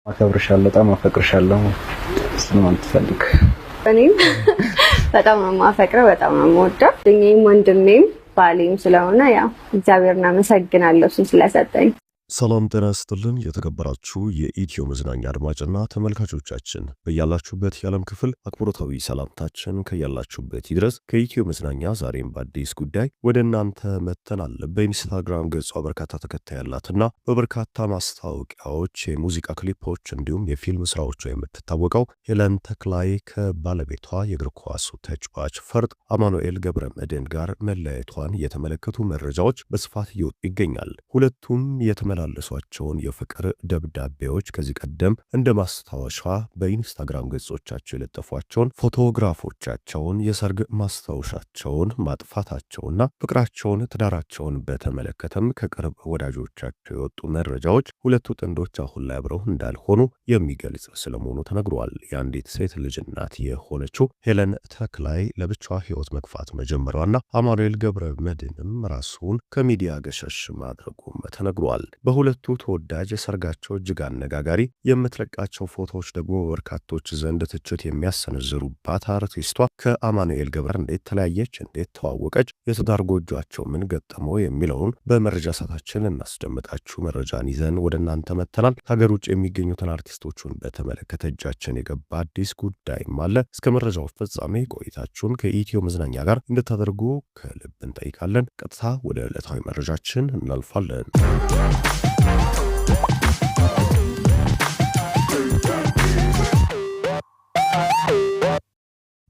አከብርሻለሁ፣ በጣም አፈቅርሻለሁ። ስለማን ትፈልግ? እኔም በጣም ነው የማፈቅረው፣ በጣም ነው የምወደው። ድኜም ወንድሜም ባሌም ስለሆነ ያው እግዚአብሔርን አመሰግናለሁ እሱን ስለሰጠኝ። ሰላም ጤና ይስጥልን። የተከበራችሁ የኢትዮ መዝናኛ አድማጭና ተመልካቾቻችን በያላችሁበት የዓለም ክፍል አክብሮታዊ ሰላምታችን ከያላችሁበት ይድረስ። ከኢትዮ መዝናኛ ዛሬም በአዲስ ጉዳይ ወደ እናንተ መጥተናል። በኢንስታግራም ገጿ በርካታ ተከታይ ያላትና በበርካታ ማስታወቂያዎች፣ የሙዚቃ ክሊፖች እንዲሁም የፊልም ስራዎቿ የምትታወቀው ሄለን ተክላይ ከባለቤቷ የእግር ኳሱ ተጫዋች ፈርጥ አማኑኤል ገብረመድህን ጋር መለያየቷን የተመለከቱ መረጃዎች በስፋት እየወጡ ይገኛል። ሁለቱም የተመላለሷቸውን የፍቅር ደብዳቤዎች ከዚህ ቀደም እንደ ማስታወሻ በኢንስታግራም ገጾቻቸው የለጠፏቸውን ፎቶግራፎቻቸውን፣ የሰርግ ማስታወሻቸውን ማጥፋታቸውና ፍቅራቸውን፣ ትዳራቸውን በተመለከተም ከቅርብ ወዳጆቻቸው የወጡ መረጃዎች ሁለቱ ጥንዶች አሁን ላይ አብረው እንዳልሆኑ የሚገልጽ ስለመሆኑ ተነግሯል። የአንዲት ሴት ልጅ እናት የሆነችው ሄለን ተክላይ ለብቻዋ ሕይወት መግፋት መጀመሯና አማኑኤል ገብረመድህንም ራሱን ከሚዲያ ገሸሽ ማድረጉም ተነግሯል። በሁለቱ ተወዳጅ የሰርጋቸው እጅግ አነጋጋሪ የምትለቃቸው ፎቶዎች ደግሞ በበርካቶች ዘንድ ትችት የሚያሰነዝሩባት አርቲስቷ ከአማኑኤል ገብረ እንዴት ተለያየች፣ እንዴት ተዋወቀች፣ የትዳር ጎጇቸው ምን ገጠመው የሚለውን በመረጃ ሰዓታችን እናስደምጣችሁ መረጃን ይዘን ወደ እናንተ መጥተናል። ከሀገር ውጭ የሚገኙትን አርቲስቶቹን በተመለከተ እጃችን የገባ አዲስ ጉዳይም አለ። እስከ መረጃው ፍጻሜ ቆይታችሁን ከኢትዮ መዝናኛ ጋር እንድታደርጉ ከልብ እንጠይቃለን። ቀጥታ ወደ ዕለታዊ መረጃችን እናልፋለን።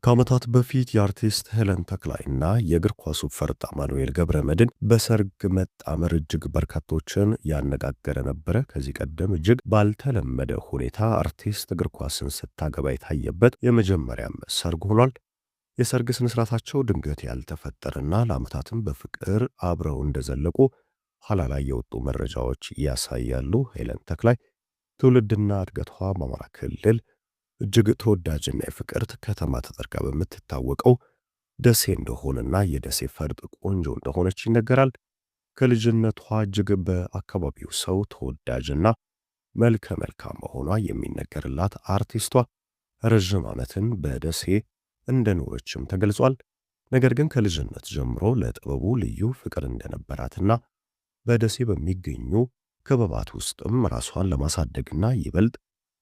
ከዓመታት በፊት የአርቲስት ሄለን ተክላይና የእግር ኳሱ ፈርጥ አማኑኤል ገብረመድህን በሰርግ መጣመር እጅግ በርካቶችን ያነጋገረ ነበረ። ከዚህ ቀደም እጅግ ባልተለመደ ሁኔታ አርቲስት እግር ኳስን ስታገባ የታየበት የመጀመሪያም ሰርግ ሆኗል። የሰርግ ስነስርዓታቸው ድንገት ያልተፈጠረና ለዓመታትም በፍቅር አብረው እንደዘለቁ ኋላ ላይ የወጡ መረጃዎች ያሳያሉ። ሄለን ተክላይ ትውልድና እድገቷ በአማራ ክልል እጅግ ተወዳጅና የፍቅር ከተማ ተደርጋ በምትታወቀው ደሴ እንደሆነና የደሴ ፈርጥ ቆንጆ እንደሆነች ይነገራል። ከልጅነቷ እጅግ በአካባቢው ሰው ተወዳጅና መልከ መልካም መሆኗ የሚነገርላት አርቲስቷ ረዥም ዓመትን በደሴ እንደኖረችም ተገልጿል። ነገር ግን ከልጅነት ጀምሮ ለጥበቡ ልዩ ፍቅር እንደነበራትና በደሴ በሚገኙ ክበባት ውስጥም ራሷን ለማሳደግና ይበልጥ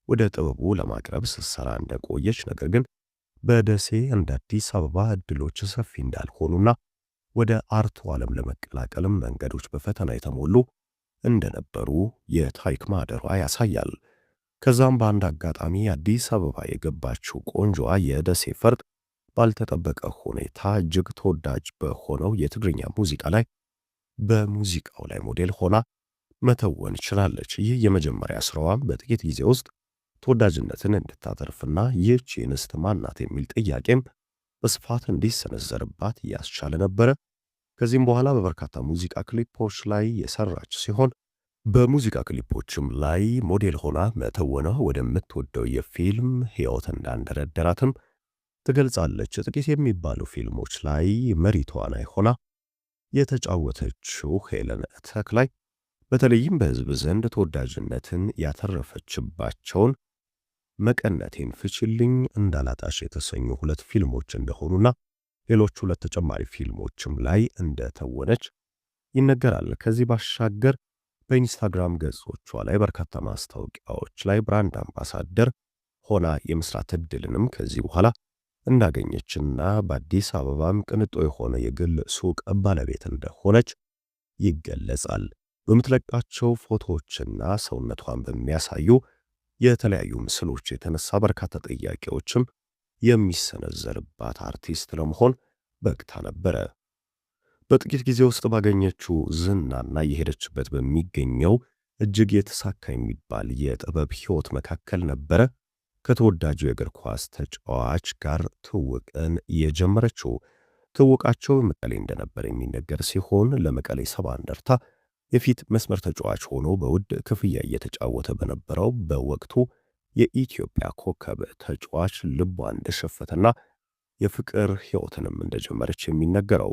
ወደ ጥበቡ ለማቅረብ ስትሰራ እንደቆየች፣ ነገር ግን በደሴ እንደ አዲስ አበባ እድሎች ሰፊ እንዳልሆኑና ወደ አርቱ ዓለም ለመቀላቀልም መንገዶች በፈተና የተሞሉ እንደነበሩ የታሪክ ማህደሯ ያሳያል። ከዛም በአንድ አጋጣሚ አዲስ አበባ የገባችው ቆንጆዋ የደሴ ፈርጥ ባልተጠበቀ ሁኔታ እጅግ ተወዳጅ በሆነው የትግርኛ ሙዚቃ ላይ በሙዚቃው ላይ ሞዴል ሆና መተወን ችላለች። ይህ የመጀመሪያ ስራዋም በጥቂት ጊዜ ውስጥ ተወዳጅነትን እንድታተርፍና ይህች እንስት ማናት የሚል ጥያቄም በስፋት እንዲሰነዘርባት ያስቻለ ነበረ። ከዚህም በኋላ በበርካታ ሙዚቃ ክሊፖች ላይ የሰራች ሲሆን በሙዚቃ ክሊፖችም ላይ ሞዴል ሆና መተወኗ ወደምትወደው የፊልም ሕይወት እንዳንደረደራትም ትገልጻለች። ጥቂት የሚባሉ ፊልሞች ላይ መሪ ተዋናይ ሆና የተጫወተችው ሄለን ተክላይ በተለይም በሕዝብ ዘንድ ተወዳጅነትን ያተረፈችባቸውን መቀነቴን ፍችልኝ፣ እንዳላጣሽ የተሰኙ ሁለት ፊልሞች እንደሆኑና ሌሎች ሁለት ተጨማሪ ፊልሞችም ላይ እንደተወነች ይነገራል። ከዚህ ባሻገር በኢንስታግራም ገጾቿ ላይ በርካታ ማስታወቂያዎች ላይ ብራንድ አምባሳደር ሆና የመስራት ዕድልንም ከዚህ በኋላ እንዳገኘችና በአዲስ አበባም ቅንጦ የሆነ የግል ሱቅ ባለቤት እንደሆነች ይገለጻል። በምትለቃቸው ፎቶዎችና ሰውነቷን በሚያሳዩ የተለያዩ ምስሎች የተነሳ በርካታ ጥያቄዎችም የሚሰነዘርባት አርቲስት ለመሆን በቅታ ነበረ። በጥቂት ጊዜ ውስጥ ባገኘችው ዝናና የሄደችበት በሚገኘው እጅግ የተሳካ የሚባል የጥበብ ሕይወት መካከል ነበረ ከተወዳጁ የእግር ኳስ ተጫዋች ጋር ትውቅን የጀመረችው። ትውቃቸው መቀሌ እንደነበር የሚነገር ሲሆን ለመቀሌ ሰባ እንደርታ የፊት መስመር ተጫዋች ሆኖ በውድ ክፍያ እየተጫወተ በነበረው በወቅቱ የኢትዮጵያ ኮከብ ተጫዋች ልቧ እንደሸፈተና የፍቅር ሕይወትንም እንደጀመረች የሚነገረው።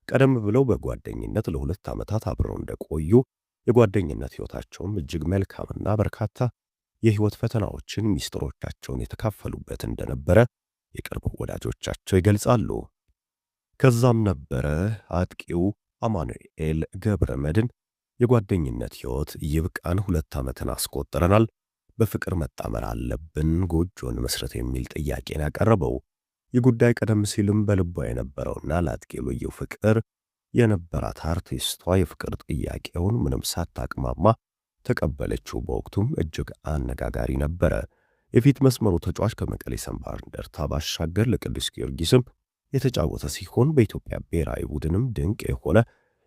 ቀደም ብለው በጓደኝነት ለ2 ዓመታት አብረው እንደቆዩ የጓደኝነት ሕይወታቸውም እጅግ መልካምና በርካታ የህይወት ፈተናዎችን፣ ሚስጥሮቻቸውን የተካፈሉበት እንደነበረ የቅርብ ወዳጆቻቸው ይገልጻሉ። ከዛም ነበረ አጥቂው አማኑኤል ገብረመድህን የጓደኝነት ህይወት ይብቃን፣ 2 ዓመትን አስቆጥረናል፣ በፍቅር መጣመር አለብን፣ ጎጆን መስረት የሚል ጥያቄን ያቀረበው። ይህ ጉዳይ ቀደም ሲልም በልቧ የነበረውና ለአጥቂው ልዩ ፍቅር የነበራት አርቲስቷ የፍቅር ጥያቄውን ምንም ሳታቅማማ ተቀበለችው። በወቅቱም እጅግ አነጋጋሪ ነበረ። የፊት መስመሩ ተጫዋች ከመቀሌ ሰንባ እንደርታ ባሻገር ለቅዱስ ጊዮርጊስም የተጫወተ ሲሆን በኢትዮጵያ ብሔራዊ ቡድንም ድንቅ የሆነ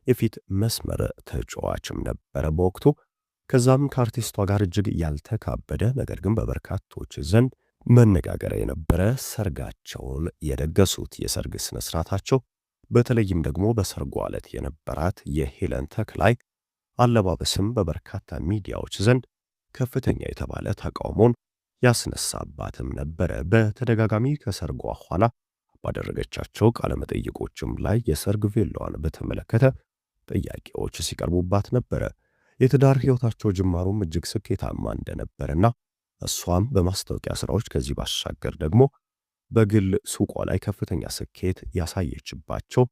የፊት መስመር ተጫዋችም ነበረ በወቅቱ። ከዛም ከአርቲስቷ ጋር እጅግ ያልተካበደ ነገር ግን በበርካቶች ዘንድ መነጋገሪያ የነበረ ሰርጋቸውን የደገሱት። የሰርግ ስነ ስርዓታቸው በተለይም ደግሞ በሰርጓ ዕለት የነበራት የሄለን ተክላይ አለባበስም በበርካታ ሚዲያዎች ዘንድ ከፍተኛ የተባለ ተቃውሞን ያስነሳባትም ነበረ። በተደጋጋሚ ከሰርጓ ኋላ ባደረገቻቸው ቃለመጠይቆችም ላይ የሰርግ ቬሎዋን በተመለከተ ጥያቄዎች ሲቀርቡባት ነበረ። የትዳር ሕይወታቸው ጅማሩም እጅግ ስኬታማ እንደነበረና እሷም በማስታወቂያ ስራዎች ከዚህ ባሻገር ደግሞ በግል ሱቋ ላይ ከፍተኛ ስኬት ያሳየችባቸው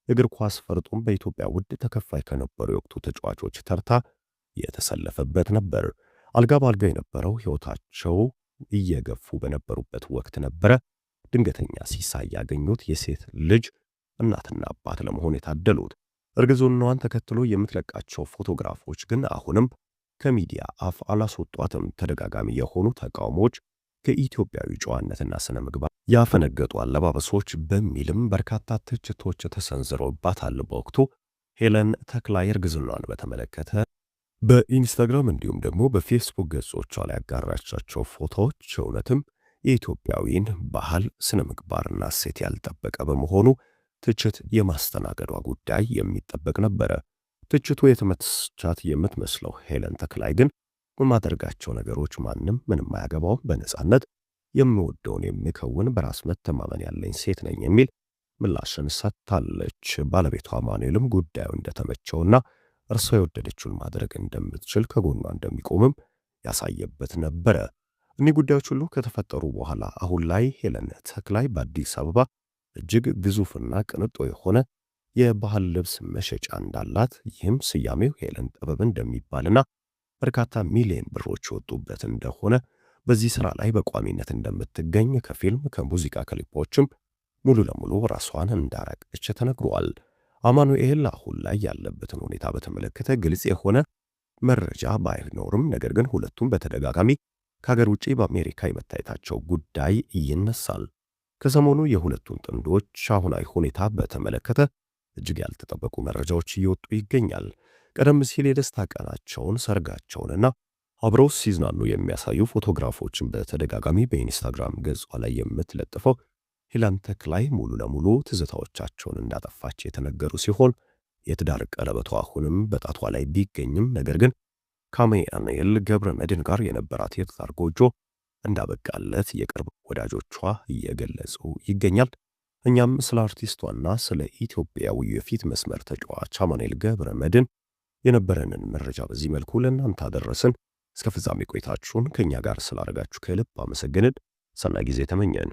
እግር ኳስ ፈርጡም በኢትዮጵያ ውድ ተከፋይ ከነበሩ የወቅቱ ተጫዋቾች ተርታ የተሰለፈበት ነበር። አልጋ ባልጋ የነበረው ሕይወታቸው እየገፉ በነበሩበት ወቅት ነበረ ድንገተኛ ሲሳይ ያገኙት የሴት ልጅ እናትና አባት ለመሆን የታደሉት። እርግዝናዋን ተከትሎ የምትለቃቸው ፎቶግራፎች ግን አሁንም ከሚዲያ አፍ አላስወጧትም። ተደጋጋሚ የሆኑ ተቃውሞዎች፣ ከኢትዮጵያዊ ጨዋነትና ስነ ምግባር ያፈነገጡ አለባበሶች በሚልም በርካታ ትችቶች ተሰንዝረውባታል። በወቅቱ ሄለን ተክላይ እርግዝናዋን በተመለከተ በኢንስታግራም እንዲሁም ደግሞ በፌስቡክ ገጾቿ ላይ ያጋራቻቸው ፎቶዎች እውነትም የኢትዮጵያዊን ባህል ስነ ምግባርና እሴት ያልጠበቀ በመሆኑ ትችት የማስተናገዷ ጉዳይ የሚጠበቅ ነበረ። ትችቱ የተመቻት የምትመስለው ሄለን ተክላይ ግን በማደርጋቸው ነገሮች ማንም ምንም አያገባውም፣ በነጻነት የምወደውን የሚከውን በራስ መተማመን ያለኝ ሴት ነኝ የሚል ምላሽን ሰጥታለች። ባለቤቷ አማኑኤልም ጉዳዩ እንደተመቸውና እርሷ የወደደችውን ማድረግ እንደምትችል ከጎኗ እንደሚቆምም ያሳየበት ነበረ። እኒህ ጉዳዮች ሁሉ ከተፈጠሩ በኋላ አሁን ላይ ሄለን ተክላይ በአዲስ አበባ እጅግ ግዙፍና ቅንጦ የሆነ የባህል ልብስ መሸጫ እንዳላት፣ ይህም ስያሜው ሄለን ጥበብ እንደሚባልና በርካታ ሚሊዮን ብሮች የወጡበት እንደሆነ፣ በዚህ ሥራ ላይ በቋሚነት እንደምትገኝ፣ ከፊልም ከሙዚቃ ክሊፖችም ሙሉ ለሙሉ ራሷን እንዳራቀች ተነግሯል። አማኑኤል አሁን ላይ ያለበትን ሁኔታ በተመለከተ ግልጽ የሆነ መረጃ ባይኖርም ነገር ግን ሁለቱም በተደጋጋሚ ከሀገር ውጪ በአሜሪካ የመታየታቸው ጉዳይ ይነሳል። ከሰሞኑ የሁለቱን ጥንዶች አሁናዊ ሁኔታ በተመለከተ እጅግ ያልተጠበቁ መረጃዎች እየወጡ ይገኛል። ቀደም ሲል የደስታ ቀናቸውን፣ ሰርጋቸውንና አብረው ሲዝናኑ የሚያሳዩ ፎቶግራፎችን በተደጋጋሚ በኢንስታግራም ገጿ ላይ የምትለጥፈው ሄለን ተክላይ ሙሉ ለሙሉ ትዝታዎቻቸውን እንዳጠፋች የተነገሩ ሲሆን የትዳር ቀለበቷ አሁንም በጣቷ ላይ ቢገኝም ነገር ግን ከአማኑኤል ገብረመድህን ጋር የነበራት የትዳር ጎጆ እንዳበቃለት የቅርብ ወዳጆቿ እየገለጹ ይገኛል። እኛም ስለ አርቲስቷና ስለ ኢትዮጵያዊ የፊት መስመር ተጫዋች አማኑኤል ገብረመድህን የነበረንን መረጃ በዚህ መልኩ ለእናንተ አደረስን። እስከ ፍጻሜ ቆይታችሁን ከእኛ ጋር ስላደረጋችሁ ከልብ አመሰግንን። ሰናይ ጊዜ ተመኘን።